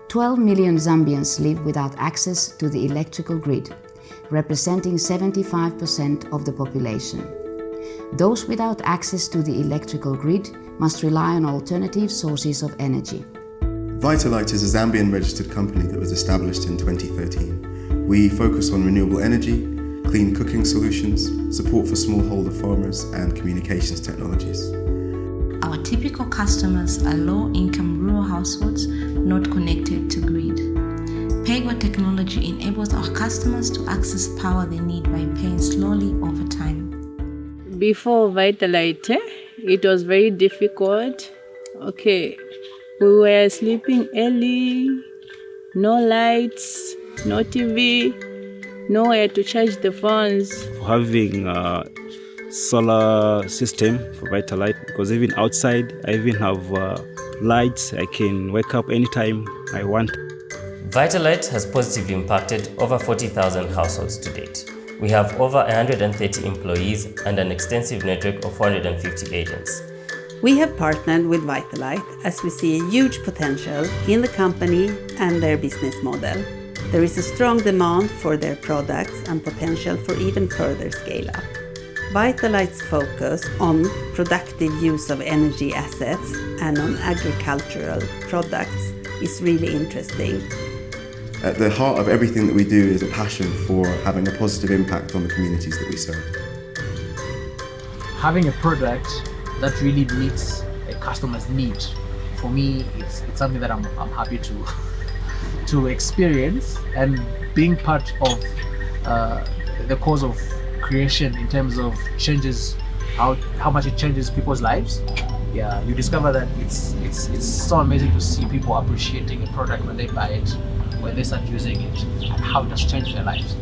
12 million Zambians live without access to the electrical grid, representing 75% of the population. Those without access to the electrical grid must rely on alternative sources of energy. Vitalite is a Zambian registered company that was established in 2013. We focus on renewable energy, clean cooking solutions, support for smallholder farmers, and communications technologies. Our typical customers are low-income rural households not connected to grid. Paygo technology enables our customers to access power they need by paying slowly over time. Before Vitalite, it was very difficult. We were sleeping early, no lights, no TV, nowhere to charge the phones. Having a solar system for Vitalite, because even outside I even have lights. I can wake up anytime I want. Vitalite has positively impacted over 40,000 households to date. We have over 130 employees and an extensive network of 450 agents. We have partnered with Vitalite as we see a huge potential in the company and their business model. There is a strong demand for their products and potential for even further scale up. Vitalite's focus on productive use of energy assets and on agricultural products is really interesting. At the heart of everything that we do is a passion for having a positive impact on the communities that we serve. Having a product that really meets a customer's need, for me, it's something that I'm happy to experience, and being part of the cause of creation in terms of changes, how much it changes people's lives. Yeah, you discover that it's so amazing to see people appreciating a product when they buy it, when they start using it, and how it has changed their lives.